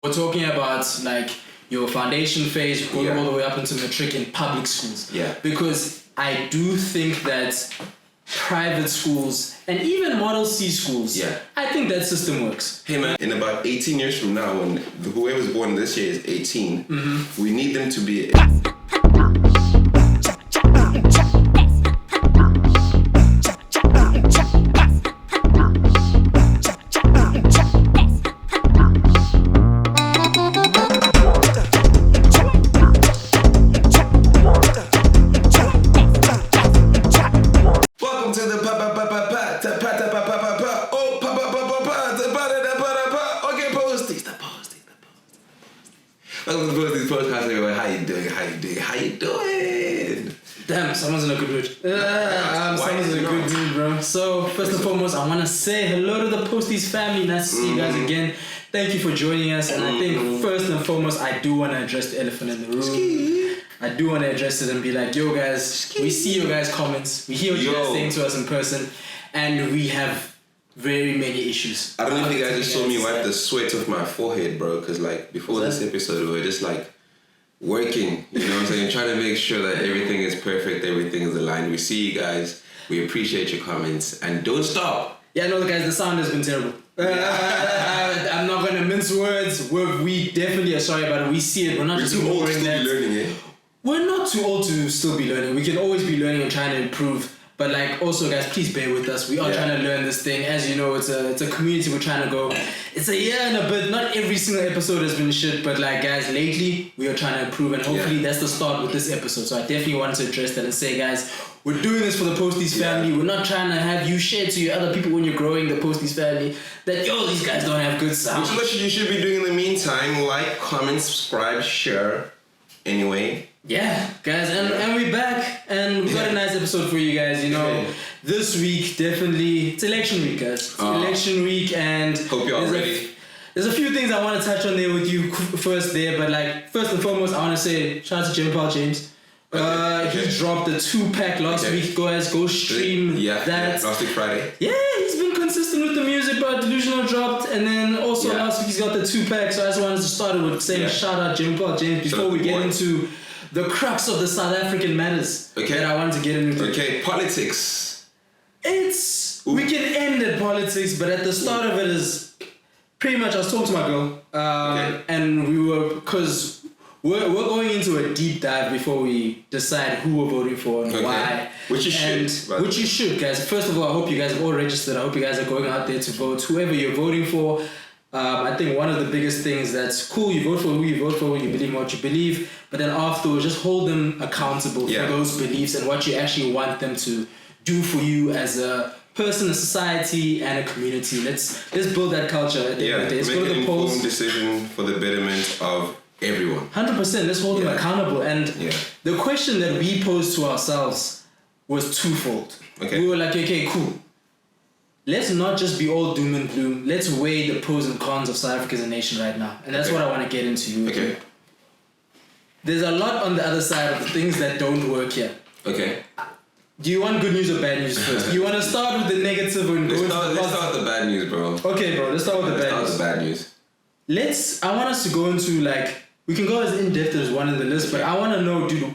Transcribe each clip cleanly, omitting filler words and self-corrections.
We're talking about like your foundation phase going all the way up into matric in public schools. Yeah. Because I do think that private schools and even Model C schools, I think that system works. Hey man, in about 18 years from now, when whoever's born this year is 18, we need them to be... Welcome to the Posties podcast, everyone. How you doing? Damn, someone's in a good mood. Someone's in a good mood, bro. So, first and foremost, I want to say hello to the Posties family. Nice to see you guys again. Thank you for joining us. And I think, first and foremost, I do want to address the elephant in the room. I do want to address it and be like, yo, guys, we see your guys' comments. We hear what you guys saying to us in person. And we have very many issues. I don't know if you guys just saw me wipe the sweat off my forehead, bro, because like before this episode we were just like working, you know what I'm saying, trying to make sure that everything is perfect, everything is aligned. We see you guys, we appreciate your comments, and don't stop. Yeah, no, guys, the sound has been terrible. I'm not gonna mince words. We definitely are sorry about it. We see it. We're not just too old to ignoring that. be learning it. We're not too old to still be learning. We can always be learning and trying to improve. But like, also guys, please bear with us. We are trying to learn this thing. As you know, it's a community we're trying to go. It's a year and a bit. Not every single episode has been shit, but like guys, lately we are trying to improve, and hopefully that's the start with this episode. So I definitely wanted to address that and say, guys, we're doing this for the Posties family. We're not trying to have you share to your other people when you're growing the Posties family that these guys don't have good sound. Which is what you should be doing in the meantime. Like, comment, subscribe, share. Anyway. Yeah, guys, and we're back, and we got a nice episode for you guys. You know, this week definitely it's election week, guys. It's election week, and hope you're all ready. There's a few things I want to touch on there with you first there, but like first and foremost, I want to say shout out to Jim Paul James. He dropped a 2-pack last week. Guys, go stream that. Last week Friday. Yeah, he's been consistent with the music, but Delusional dropped, and then also last week he's got the 2-pack. So I just wanted to start it with saying shout out Jim Paul James before we get into the crux of the South African matters that I wanted to get into. Okay, politics. We can end at politics, but at the start of it is pretty much I was talking to my girl, and we were, because we're going into a deep dive before we decide who we're voting for and why. Which you should. Which you should, guys. First of all, I hope you guys have all registered. I hope you guys are going out there to vote. Whoever you're voting for, I think one of the biggest things that's cool, you vote for who you vote for, you believe in what you believe, but then afterwards, just hold them accountable for those beliefs and what you actually want them to do for you as a person, a society, and a community. Let's build that culture at the end of the day. Let's go to the polls. Make an informed decision for the betterment of everyone. 100%. Let's hold them accountable. And the question that we posed to ourselves was twofold. We were like, okay, cool. Let's not just be all doom and gloom. Let's weigh the pros and cons of South Africa as a nation right now. And that's what I want to get into. Okay. There's a lot on the other side of the things that don't work here. Okay. Do you want good news or bad news first? You want to start with the negative and go into the positive? Let's start with the bad news, bro. Okay, bro. Let's start with the bad news. I want us to go into like, we can go as in-depth as one in the list, but I want to know, dude,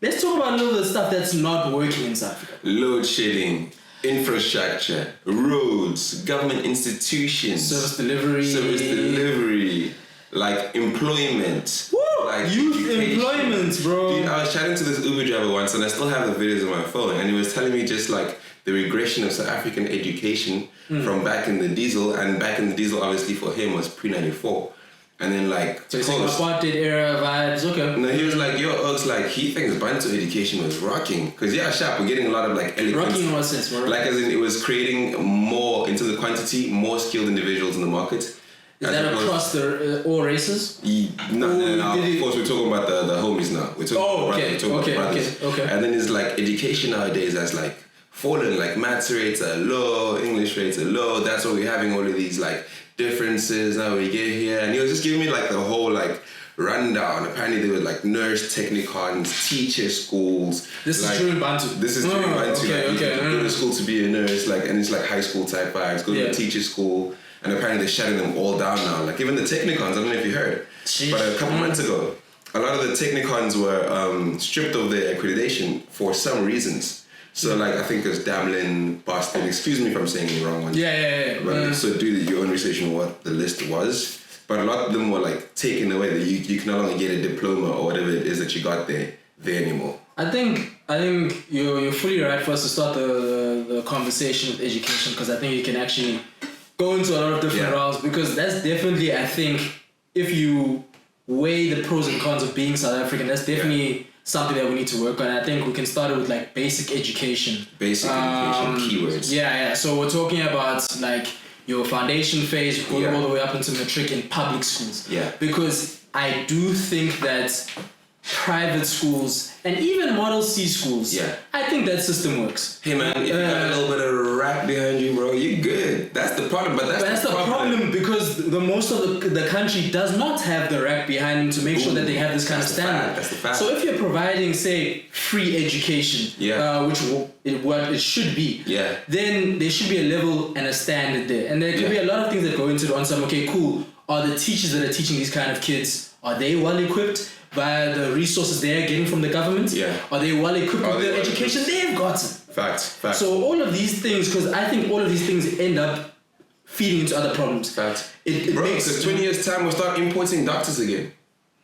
let's talk about a little of the stuff that's not working in South Africa. Load shedding. Infrastructure, roads, government institutions, service delivery, like employment. Woo! Like youth employment, bro. Dude, I was chatting to this Uber driver once, and I still have the videos on my phone, and he was telling me just like the regression of South African education from back in the diesel, and back in the diesel obviously for him was pre-94. And then like so it's like apartheid era vibes, okay. No, he was like, like he thinks Bantu education was rocking. Cause we're getting a lot of like eloquent. Rocking in what sense? Like as in it was creating more into the quantity, more skilled individuals in the market. Is that across all races? No. Of course we're talking about the homies now. We're talking about brothers. Okay. And then it's like education nowadays has like fallen, like maths rates are low, English rates are low. That's why we're having all of these like differences how we get here, and he was just giving me like the whole like rundown. Apparently there were like nurse technicons, teacher schools. This is during Bantu. This is during Bantu. You go to school to be a nurse, like, and it's like high school type vibes. Go to a teacher school, and apparently they're shutting them all down now. Like even the Technicons, I don't know if you heard, but a couple months ago, a lot of the Technicons were stripped of their accreditation for some reasons. So like I think it's Damlin, Boston. Excuse me if I'm saying the wrong one. Yeah. So do your own research on what the list was. But a lot of them were like taken away. That you can no longer get a diploma or whatever it is that you got there anymore. I think you're fully right for us to start the conversation with education, because I think you can actually go into a lot of different routes, because that's definitely, I think, if you weigh the pros and cons of being South African, that's definitely something that we need to work on. I think we can start with like basic education. Basic education, keywords. Yeah. So we're talking about like your foundation phase, going all the way up into matric in public schools. Yeah. Because I do think that private schools and even Model C schools, I think that system works. Hey man, if you got a little bit of rap behind you, bro, you're good. That's the problem, but that's the problem because the most of the country does not have the rap behind them to make sure that they have this kind of standard. That's the fact. So if you're providing, say, free education, which what it should be, then there should be a level and a standard there. And there could be a lot of things that go into it on some, okay, cool, are the teachers that are teaching these kind of kids, are they well equipped by the resources they're getting from the government? Are they well equipped with the education they've gotten? Facts. So all of these things, because I think all of these things end up feeding into other problems. Facts. It bro, makes, because 20 years time we'll start importing doctors again.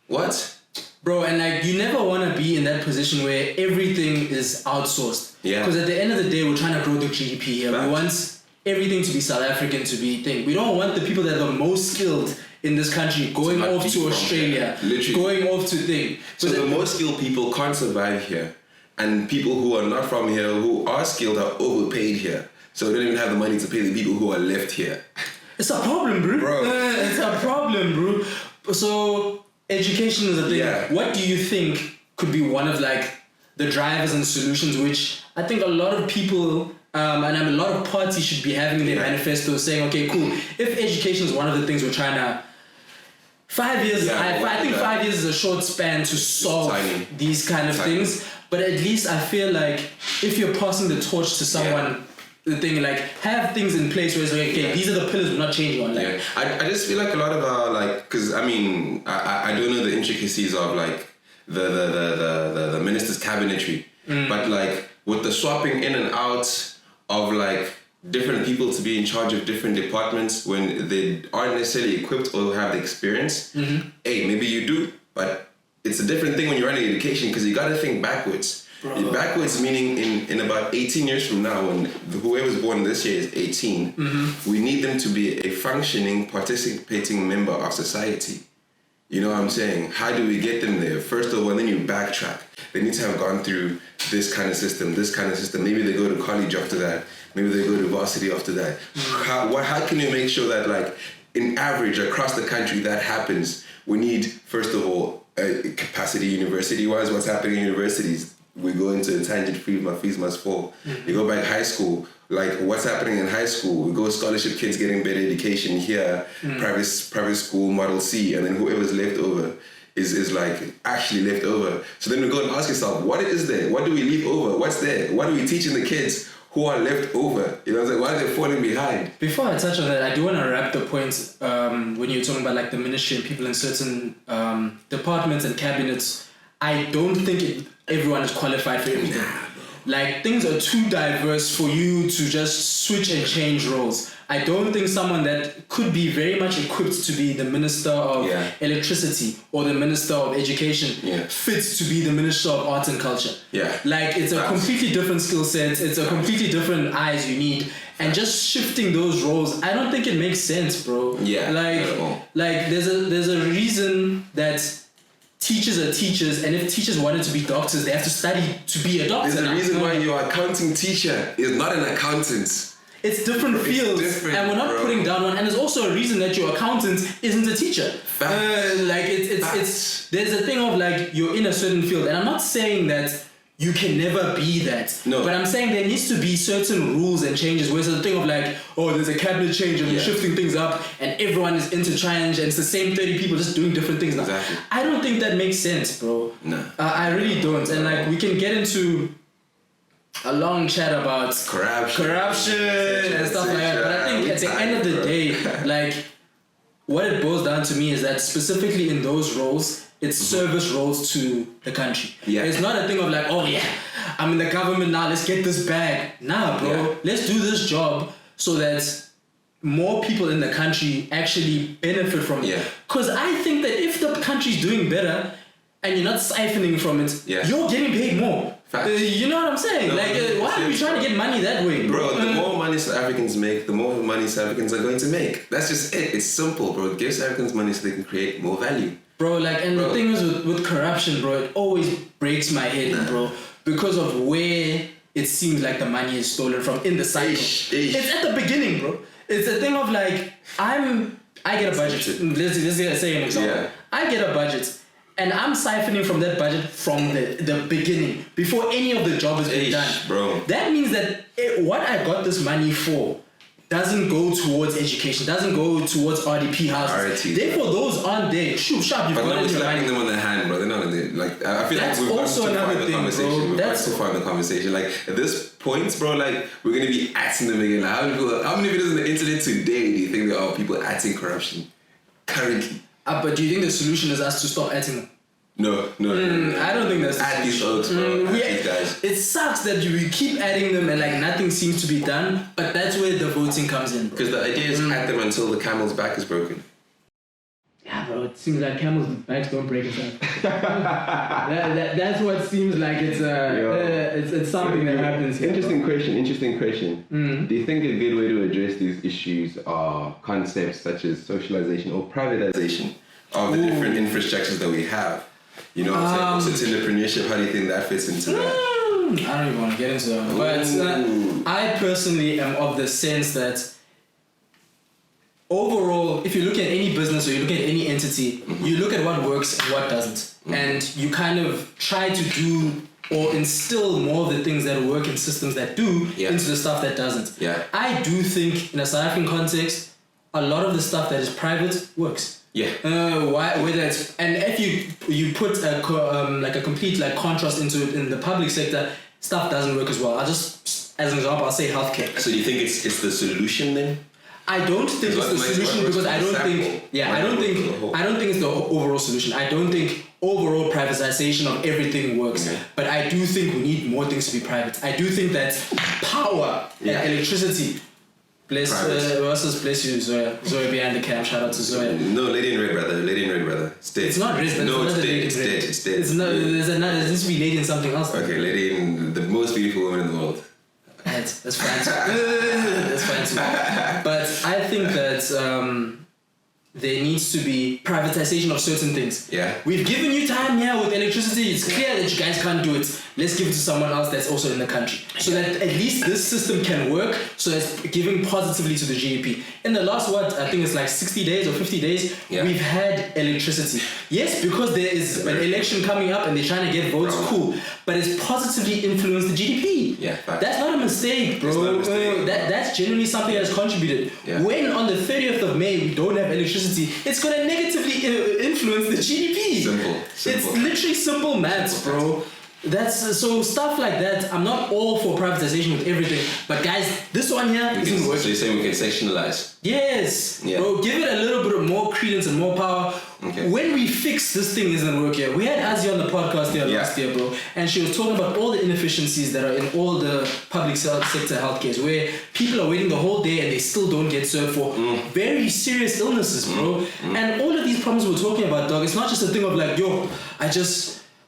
What? Bro, and like you never want to be in that position where everything is outsourced. Because at the end of the day, we're trying to grow the GDP here. Facts. We want everything to be South African, to be thing. We don't want the people that are the most skilled in this country going off to Australia, going off to thing. So the most skilled people can't survive here, and people who are not from here, who are skilled, are overpaid here. So they don't even have the money to pay the people who are left here. It's a problem, bro. It's a problem, bro. So education is a thing. Yeah. What do you think could be one of like the drivers and solutions, which I think a lot of people and a lot of parties should be having in their manifesto, saying, okay, cool, if education is one of the things we're trying to 5 years, I think 5 years is a short span to solve these kind of things. But at least I feel like if you're passing the torch to someone, the thing like have things in place where it's like, okay, these are the pillars we're not changing on. Like, I just feel like a lot of our like, because I mean, I don't know the intricacies of like the minister's cabinetry, but like with the swapping in and out of like different people to be in charge of different departments when they aren't necessarily equipped or have the experience. Hey, maybe you do, but it's a different thing when you're running education, because you got to think backwards. Backwards meaning in about 18 years from now, when whoever's born this year is 18, we need them to be a functioning, participating member of society. You know what I'm saying? How do we get them there? First of all, and then you backtrack. They need to have gone through this kind of system. Maybe they go to college after that. Maybe they go to varsity after that. How can you make sure that, like, in average across the country that happens? We need, first of all, capacity university-wise. What's happening in universities? We go into a tangent, fees must fall. You go back high school, like what's happening in high school? We go scholarship kids getting better education here, private school, Model C, and then whoever's left over is like actually left over. So then we go and ask yourself, what is there? What do we leave over? What's there? What are we teaching the kids who are left over? You know, like, why are they falling behind? Before I touch on that, I do want to wrap the point when you're talking about like the ministry and people in certain departments and cabinets. I don't think everyone is qualified for everything. Like, things are too diverse for you to just switch and change roles. I don't think someone that could be very much equipped to be the Minister of Electricity or the Minister of Education fits to be the Minister of Arts and Culture. Like, it's a completely different skill set. It's a completely different eyes you need. And just shifting those roles, I don't think it makes sense, bro. Like there's a reason that teachers are teachers, and if teachers wanted to be doctors, they have to study to be a doctor. There's a reason why your accounting teacher is not an accountant. It's different fields, and we're not putting down one. And there's also a reason that your accountant isn't a teacher. Like it's there's a thing of like you're in a certain field, and I'm not saying that you can never be that. No. But I'm saying there needs to be certain rules and changes where it's a thing of like, oh, there's a cabinet change and we're shifting things up and everyone is interchanged and it's the same 30 people just doing different things now. Exactly. I don't think that makes sense, bro. No. I really don't. And like we can get into a long chat about corruption and stuff like that. But I think at the end of the day, like, what it boils down to me is that specifically in those roles, it's service roles to the country. Yeah. It's not a thing of like, oh yeah, I'm in the government now, let's get this bag. Nah, bro, let's do this job so that more people in the country actually benefit from it. Because I think that if the country's doing better and you're not siphoning from it, you're getting paid more. You know what I'm saying? No, why are we trying to get money that way, bro? The more money South Africans make, the more money South Africans are going to make. That's just it. It's simple, bro. Give South Africans money so they can create more value. Bro, the thing is with corruption, bro, it always breaks my head, bro, because of where it seems like the money is stolen from in the cycle. It's at the beginning, bro. It's a thing of like, I get a budget. Let's say an example. I get a budget. And I'm siphoning from that budget from the beginning, before any of the job has been done. Bro. That means that what I got this money for doesn't go towards education, doesn't go towards RDP houses. Therefore, those aren't there. Shoot, sharp, you've got your slapping them on the hand, bro. They're not like. I feel that's like we've also gone too far in the conversation. Bro. We've gone too far in the conversation. Like at this point, bro, like we're gonna be atting them again. Like, how many videos on the internet today do you think there are people atting corruption currently? But do you think the solution is us to stop atting them? No. I don't think that's at these folks, bro. These guys. It sucks that we keep adding them and like nothing seems to be done, but that's where the voting comes in, bro. Because the idea is at them until the camel's back is broken. Yeah, bro. It seems like camels' backs don't break itself. That's what seems like it's something that happens here. Interesting question. Do you think a good way to address these issues are concepts such as socialization or privatization of the different infrastructures that we have? You know what I'm saying? Also entrepreneurship, how do you think that fits into that? I don't even want to get into that. But I personally am of the sense that overall, if you look at any business or you look at any entity, you look at what works and what doesn't. And you kind of try to do or instill more of the things that work in systems that do into the stuff that doesn't. I do think in a South African context, a lot of the stuff that is private works. Whether it's, and if you put a complete like contrast into it in the public sector, stuff doesn't work as well. I'll just, as an example, I'll say healthcare. So do you think it's the solution then? I don't think it's the solution because I don't think it's the overall solution. I don't think overall privatization of everything works. But I do think we need more things to be private. I do think that power and electricity. Bless you, Zoe behind the cam. Shout out to Zoe. No, Lady in Red, brother. Stay. It's not red, but no, it's dead. It's dead. It's not. There needs to be lady in something else. Okay, lady in the most beautiful woman in the world. That's fine too. But I think that there needs to be privatization of certain things. We've given you time here with electricity. It's clear that you guys can't do it. Let's give it to someone else that's also in the country. So that at least this system can work, so it's giving positively to the GDP. In the last, I think it's like 60 days or 50 days, we've had electricity. Yes, because there is an election coming up and they're trying to get votes, cool. But it's positively influenced the GDP. That's not a mistake, bro. That's genuinely something that's contributed. When on the 30th of May we don't have electricity, it's going to negatively influence the GDP. Simple. It's literally simple maths, bro. That's so stuff like that. I'm not all for privatization with everything, but guys, this one here isn't working. So you're saying we can sectionalize? Yes, bro. Give it a little bit of more credence and more power. When we fix this thing isn't working. We had Azzy on the podcast there last year, bro, and she was talking about all the inefficiencies that are in all the public sector healthcare, where people are waiting the whole day and they still don't get served for very serious illnesses, bro. And all of these problems we're talking about, dog. It's not just a thing of like, yo,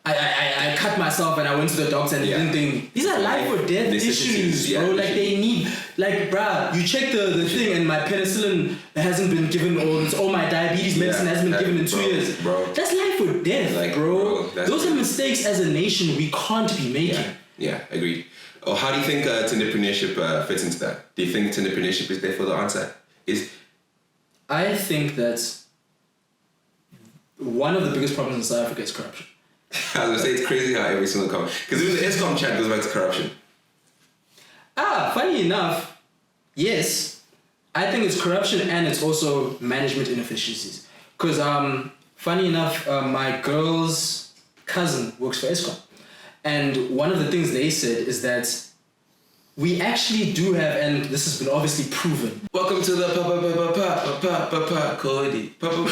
I cut myself and I went to the doctor and they didn't think. These are life or death issues, bro. Like they need, like, bruh, you check the thing and my penicillin hasn't been given, or my diabetes medicine hasn't been given in 2 years. Bro. That's life or death, bro. Those are mistakes as a nation we can't be making. Yeah, agreed. Or how do you think entrepreneurship fits into that? Do you think entrepreneurship is there for the answer? I think that one of the biggest problems in South Africa is corruption. I was going to say, it's crazy how every single comment... Because even the ESCOM chat goes back to corruption. Funny enough, yes. I think it's corruption and it's also management inefficiencies. Because, funny enough, my girl's cousin works for ESCOM. And one of the things they said is that we actually do have, and this has been obviously proven. Welcome to the Cody. Cody.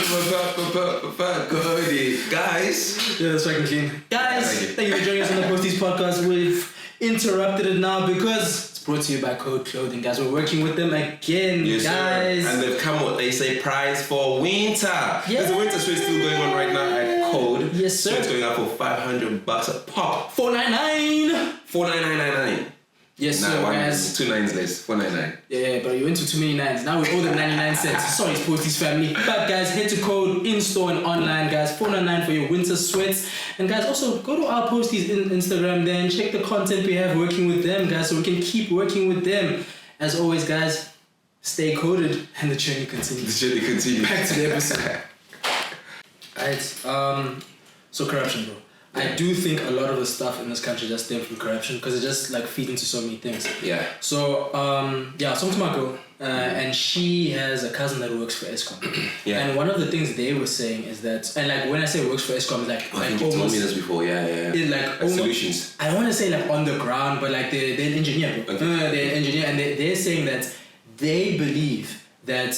Guys. Yeah, that's fucking clean. Guys, thank you for joining us on the Posties podcast. We've interrupted it now because it's brought to you by Code Clothing, guys. We're working with them again, yes, guys. Sir. And they've come with, they say, prize for winter. Yes. There's a winter sweat still going on right now at Code. Yes, sir. So it's going up for $500 a pop. $499. $499.99. Yes, sir, guys. 2 nines less, $499. Yeah, but you went to too many nines. Now we owe them 99 cents. Sorry, Posties family. But guys, head to Code in store and online, guys. $499 for your winter sweats. And guys, also go to our Posties in Instagram there and check the content we have working with them, guys, so we can keep working with them. As always, guys, stay coded and the journey continues. The journey continues. Back to the episode. Alright, so corruption, bro. I do think a lot of the stuff in this country just stem from corruption because it just like feeds into so many things. Yeah. So I was talking to my girl, and she has a cousin that works for ESCOM. Yeah. And one of the things they were saying is that, and like when I say works for ESCOM, like I think you told me this before. Yeah. Like almost, solutions. I don't want to say like on the ground, but like they're an engineer, bro. Okay. They're an engineer, and they're saying that they believe that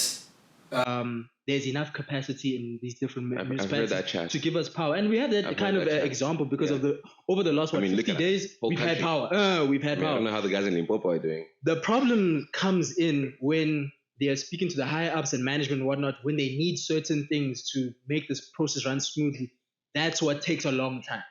there's enough capacity in these different municipalities to give us power, and we have that kind of example because of over the last 50 days we've had power. We've had power. I don't know how the guys in Limpopo are doing. The problem comes in when they are speaking to the higher ups and management and whatnot, when they need certain things to make this process run smoothly. That's what takes a long time.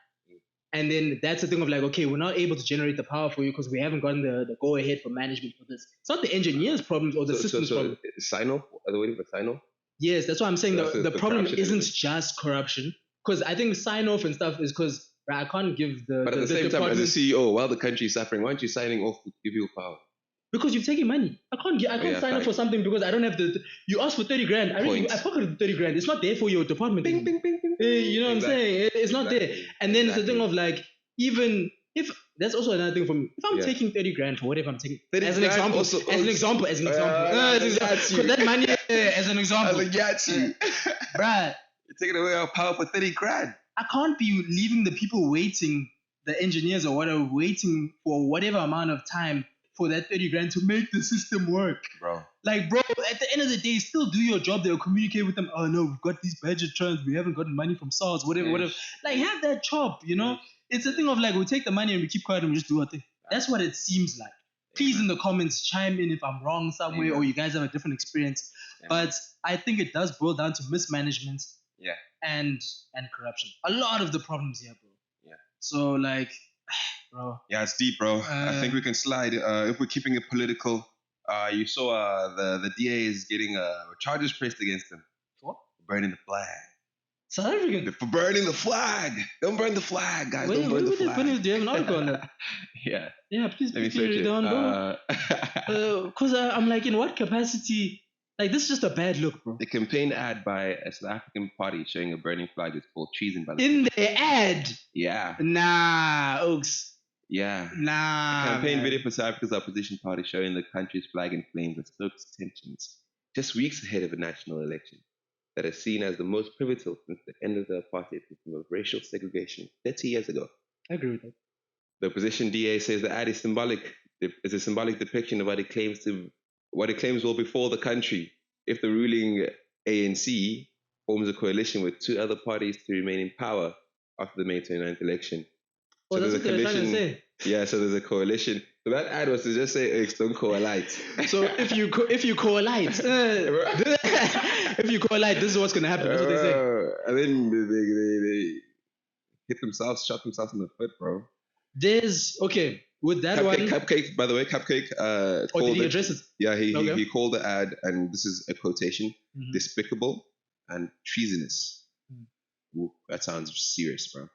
And then that's the thing of like, okay, we're not able to generate the power for you because we haven't gotten the go ahead for management for this. It's not the engineers' problems or the systems problem. Sign-off? Are they waiting for sign-off? Yes, that's what I'm saying. So the problem isn't just corruption, because I think sign-off and stuff is because I can't give the. But at the same time, as a CEO, while the country is suffering, why aren't you signing off to give you power? Because you've taken money. I can't sign up for something because I don't have the. You asked for 30 grand. I pocketed 30 grand. It's not there for your department. Bing, bing, bing, bing. You know what I'm saying? It's not there. And then it's the thing of like, even if that's also another thing for me. If I'm taking 30 grand for whatever I'm taking, as an example, because that money, as an example, I got you, bruh. You're taking away our power for 30 grand. I can't be leaving the people waiting, the engineers or whatever, waiting for whatever amount of time for that 30 grand to make the system work. Bro. Like, bro, at the end of the day, still do your job. They'll communicate with them. Oh, no, we've got these budget trends. We haven't gotten money from SARS, whatever. Like, have that chop, you know? It's a thing of like, we take the money and we keep quiet and we just do our thing. That's what it seems like. Please in the comments, chime in if I'm wrong somewhere or you guys have a different experience. But I think it does boil down to mismanagement and corruption. A lot of the problems here, bro. Yeah. So like, bro. Yeah, it's deep, bro. I think we can slide. If we're keeping it political, you saw the DA is getting charges pressed against him. What? Burning the flag. South African. For burning the flag. Don't burn the flag, guys. Don't burn the flag. Do you have an article on that? Yeah. Yeah, please read it down, bro. Because I'm like, in what capacity? Like, this is just a bad look, bro. The campaign ad by a South African party showing a burning flag is called treason. By the way. In the ad? Yeah. Nah, Oaks. Yeah. Nah. A campaign video for South Africa's opposition party showing the country's flag in flames that stokes tensions just weeks ahead of a national election that is seen as the most pivotal since the end of the apartheid system of racial segregation 30 years ago. I agree with that. The opposition DA says the ad is symbolic. It's a symbolic depiction of what it claims will befall the country if the ruling ANC forms a coalition with two other parties to remain in power after the May 29th election. Oh, so that's what they're trying to say. Yeah, so there's a coalition. So that ad was to just say, don't coalite. So if you coalite, if you coalite, this is what's going to happen. That's what they say. And then they hit themselves, shot themselves in the foot, bro. With that Cupcake, by the way, Cupcake. Did he address it? Yeah, he called the ad, and this is a quotation, despicable and treasonous. Ooh, that sounds serious, bro.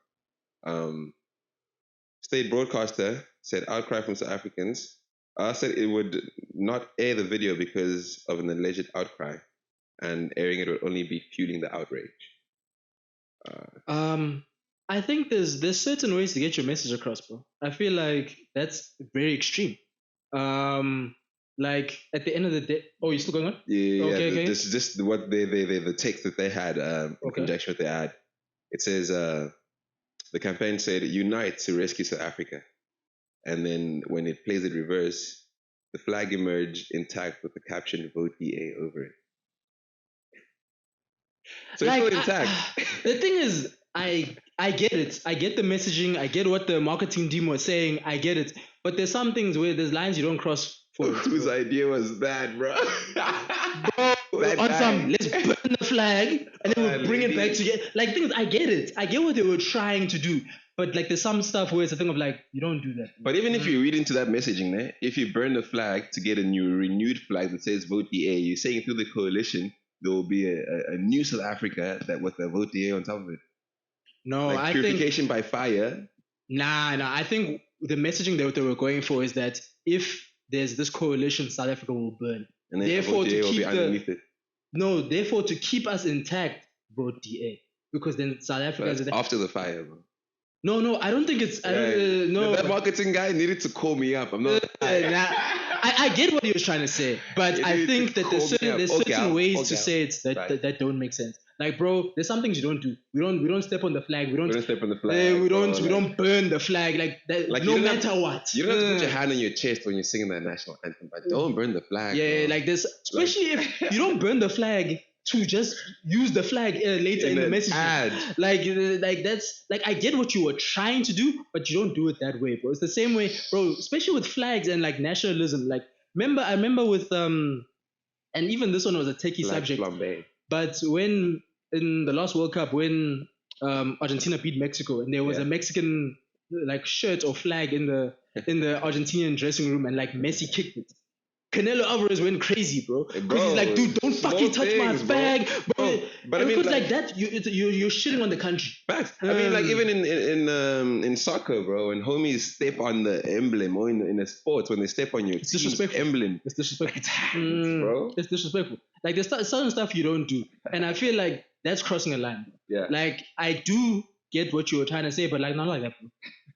State broadcaster said outcry from South Africans. Said it would not air the video because of an alleged outcry, and airing it would only be fueling the outrage. I think there's certain ways to get your message across, bro. I feel like that's very extreme. Like at the end of the day, you're still going on? Yeah. Okay. Just what the text that they had in conjunction with the ad. It says the campaign said unite to rescue South Africa. and then when it plays it reverse, the flag emerged intact with the caption "Vote DA" over it. So it's still intact. The thing is, I get it. I get the messaging. I get what the marketing team was saying. I get it. But there's some things where there's lines you don't cross for. Whose idea was that, bro? Let's burn the flag and then we'll bring it back together. Like, things, I get it. I get what they were trying to do. But like, there's some stuff where it's a thing of like, you don't do that. But even if you read into that messaging, if you burn the flag to get a new renewed flag that says "Vote DA," you're saying through the coalition there will be a new South Africa that with the "Vote DA" on top of it. No, like I purification by fire. Nah. I think the messaging that they were going for is that if there's this coalition, South Africa will burn. And then therefore, to keep therefore to keep us intact, vote DA, because then South Africa is after the fire, bro. No, I don't think it's. No, that marketing guy needed to call me up. I'm not. I get what he was trying to say, but I think that there's certain ways to say it that don't make sense. Like, bro, there's some things you don't do. We don't step on the flag. We don't step on the flag. We don't burn the flag. Like that. Like, no matter what. You don't have to put your hand on your chest when you're singing that national anthem, but don't burn the flag. Yeah, bro. Like this. Especially if you don't burn the flag to just use the flag later in the message. Like that's like, I get what you were trying to do, but you don't do it that way, bro. It's the same way, bro. Especially with flags and like nationalism. Like, I remember with and even this one was a techie subject. Flambe. But when in the last World Cup, when Argentina beat Mexico, and there was a Mexican like shirt or flag in the Argentinian dressing room, and like Messi kicked it. Canelo Alvarez went crazy, bro. Because he's like, dude, don't fucking touch my flag, bro. But I mean, because like that, you're shitting on the country. Facts. I mean, like even in soccer, bro, when homies step on the emblem, or in a sport, when they step on your team's emblem, it's disrespectful, bro. It's disrespectful. Like there's certain stuff you don't do, and I feel like that's crossing a line. Yeah. Like I do get what you were trying to say, but like not like that, bro.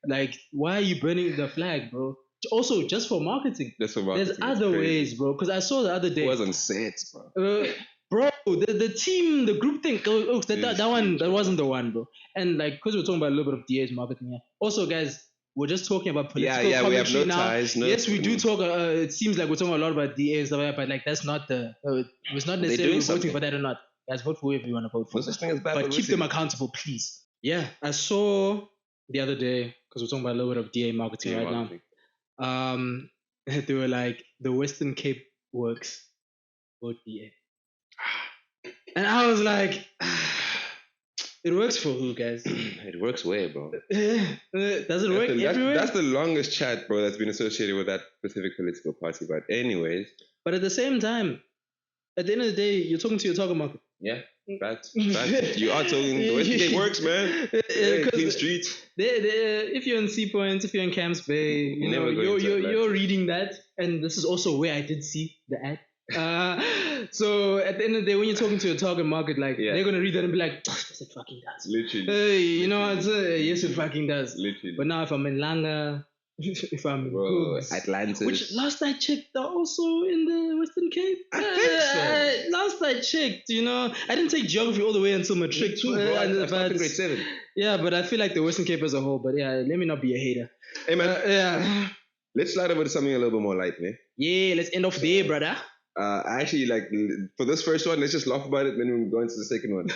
Like, why are you burning the flag, bro? Also, just for marketing. There's other ways, bro. Because I saw the other day. It wasn't set, bro. Bro, the team, the group thing. That wasn't the one, bro. And like, because we're talking about a little bit of DA's marketing here. Also, guys, we're just talking about political commentary we have no now. ties. Yes, we do talk. It seems like we're talking a lot about DA and stuff like that, but like that's not the. It's not necessarily voting for that or not. Guys, vote for whoever you want to vote for. But keep them accountable, please. Yeah, I saw the other day, because we're talking about a little bit of DA marketing right now. They were like, the Western Cape works, vote DA. And I was like, it works for who, guys? It works where, bro? Does it work everywhere? That's the longest chat, bro, that's been associated with that specific political party. But anyways. But at the same time, at the end of the day, you're talking to your target market. Yeah. Facts. You are talking. The Western Cape works, man. Clean streets. If you're in Sea Point, if you're in Camps Bay, you're reading that, and this is also where I did see the ad. So at the end of the day, when you're talking to your target market, like they're gonna read that and be like, yes, it fucking does. Literally. You know what? Yes, it fucking does. Literally. But now if I'm in Langa, if I'm in Cooks, Atlantis, which last I checked, they're also in the Western Cape. I think so. Last I checked, I didn't take geography all the way until matric. Too, bro. I started grade 7. Yeah, but I feel like the Western Cape as a whole. But yeah, let me not be a hater. Hey man, let's slide over to something a little bit more light, man. Yeah, let's end off there, brother. Actually, like for this first one, let's just laugh about it, then we'll go into the second one.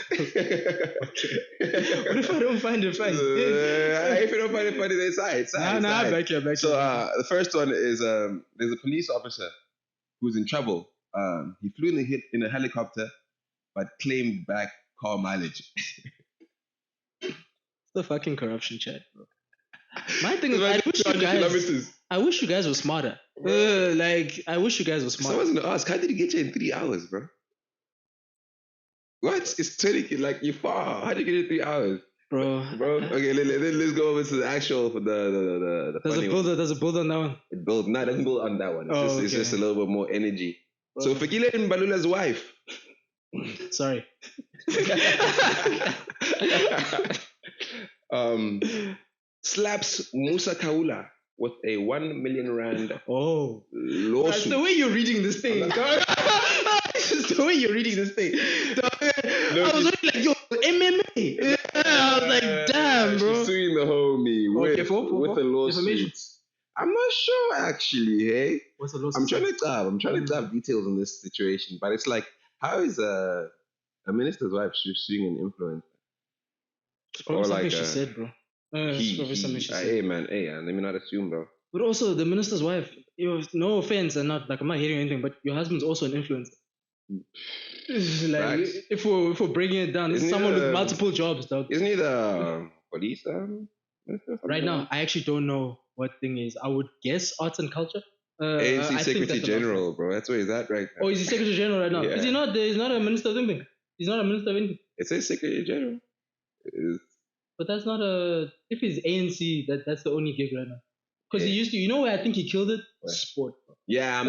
What if I don't find it funny? If you don't find it funny, then it's side. Back here. So the first one is there's a police officer who's in trouble. He flew in a helicopter, but claimed back car mileage. It's the fucking corruption chat, bro. My thing is, I wish you guys were smarter. I wish you guys were smarter. Someone's gonna ask, how did he get you in 3 hours, bro? What? It's 20, like you're far. How did you get in 3 hours? Bro. Okay, let's go over to the actual, the Does it build on that one? It doesn't build on that one. It's just a little bit more energy. Bro. So Fikile Mbalula's wife. Sorry. Slaps Musa Kaula with a 1 million rand lawsuit. That's the way you're reading this thing. This is the way you're reading this thing. I was already like, yo, MMA. I was like, damn, bro. She's suing the homie with a lawsuit. I'm not sure actually. Hey, what's the I'm trying to grab details on this situation, but it's like, how is a minister's wife suing an influencer? It's probably something she said, bro. It's probably something she said. Hey man, let me not assume, bro. But also, the minister's wife, no offense, and not like I'm not hearing anything, but your husband's also an influencer. Like, if we're breaking it down, this is someone with multiple jobs, dog. Isn't he the police? Right now, I actually don't know what thing is. I would guess arts and culture. ANC Secretary General, bro. That's where he's at right now. Oh, he's the Secretary General right now. Yeah. Is he not? He's not a minister of anything. He's not a minister of anything. It says Secretary General. But that's not a. If he's ANC, that's the only gig right now. Because he used to. You know where I think he killed it? What? Sport. Yeah, I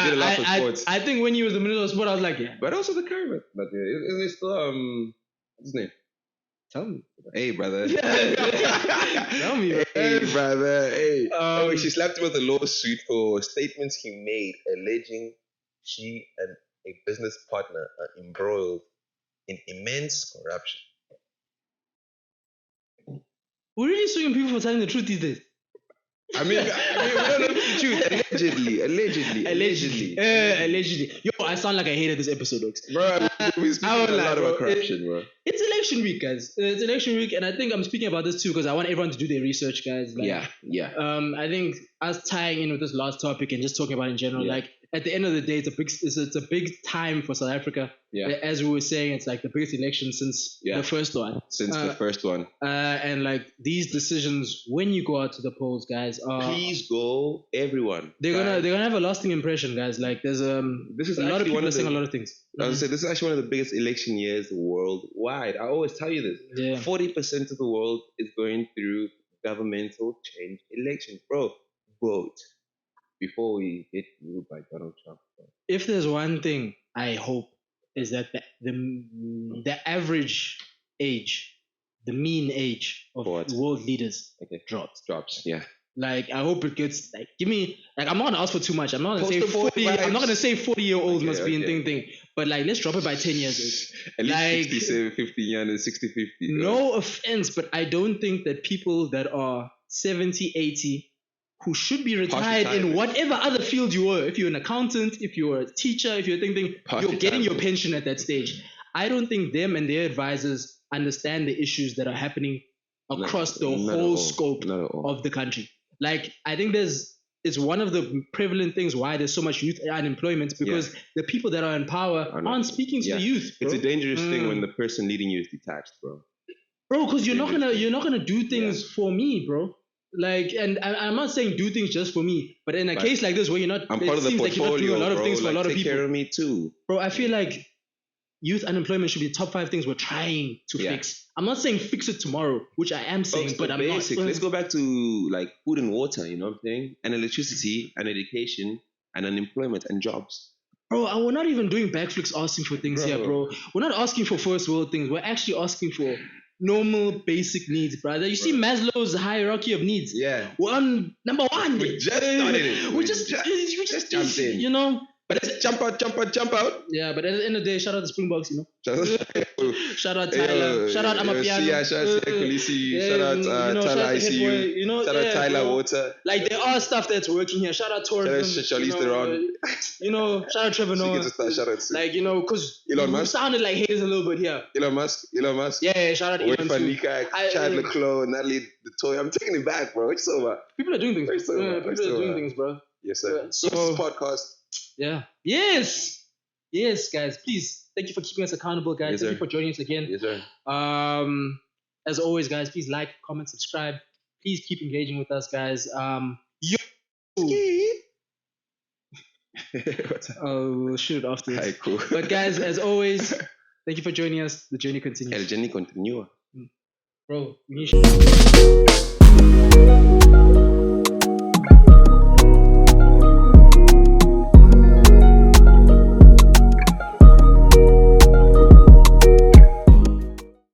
did a lot of sports. I think when he was the minister of sport, I was like, yeah. But also the current. But isn't it still what's his name? Tell me. Hey, brother. Tell me. Bro. Hey, brother. Hey. She slapped him with a lawsuit for statements he made alleging she and a business partner are embroiled in immense corruption. We're really suing people for telling the truth these days. I mean, we don't know the truth. Allegedly. Yo, I sound like I hated this episode, Oaks. Bro, we're speaking a lot about corruption, bro. It's election week, guys. It's election week, and I think I'm speaking about this too because I want everyone to do their research, guys. Like, yeah. I think us tying in with this last topic and just talking about it in general, like at the end of the day, it's a big time for South Africa. Yeah. As we were saying, it's like the biggest election since the first one. And like these decisions, when you go out to the polls, guys, please go, everyone. They're gonna have a lasting impression, guys. Like there's this is a lot of people saying a lot of things. I was gonna say this is actually one of the biggest election years worldwide. I always tell you this. Yeah. 40% of the world is going through governmental change elections, bro. Vote before we get ruled by Donald Trump. Bro. If there's one thing I hope is that the average age, the mean age of world leaders drops. Yeah. Like I hope it gets like give me like I'm not gonna ask for too much. I'm not gonna say 40. I'm not gonna say 40-year-olds must be in thing. But like let's drop it by 10 years. At least like, 67, 50 and 60-50. No offense, but I don't think that people that are 70, 80 who should be retired in whatever other field you were, if you're an accountant, if you're a teacher, if you're you're getting your pension at that stage. I don't think them and their advisors understand the issues that are happening across the whole scope of the country. Like, I think it's one of the prevalent things why there's so much youth unemployment because the people that are in power aren't speaking to the youth. Bro. It's a dangerous thing when the person leading you is detached, bro. Bro, because you're not gonna do things for me, bro. Like, and I'm not saying do things just for me, but in a case like this where you're not, I'm part of the portfolio, like you're not doing a lot of things for a lot of people. Take care of me too, bro. I feel like youth unemployment should be the top 5 things we're trying to fix. I'm not saying fix it tomorrow, which I am saying, but I'm basic. Let's go back to like food and water, you know what I'm saying? And electricity and education and unemployment and jobs. Bro, we're not even doing backflips asking for things here, bro. We're not asking for first world things. We're actually asking for normal basic needs, brother. You see Maslow's hierarchy of needs. Yeah. We're on number 1. We just started it. We just jumped in. You know? But let's jump out. Yeah, but at the end of the day, shout out the Springboks, you know. Shout out Tyler. Yo, shout out Amapiano. Shout out Kulisi. Shout out Tyler ICU. You know, shout out Tyler bro. Water. Like there are stuff that's working here. Shout out Tourism. Shout out Charlize Theron. You know, shout out Trevor Noah. Shout out like, you know, because Elon Musk sounded like haters a little bit here. Elon Musk. Yeah, shout out Elon Musk. Chad Leclerc, Natalie Detoy. I'm taking it back, bro. It's over. People are doing things. People are doing things, bro. Yes, sir. So this podcast. Yeah. Yes, guys. Please, thank you for keeping us accountable, guys. Yes, thank you for joining us again. Yes, sir. As always, guys, please like, comment, subscribe. Please keep engaging with us, guys. We'll shoot it afterwards. Hi, cool. But guys, as always, thank you for joining us. The journey continues. El journey continua. Bro, we need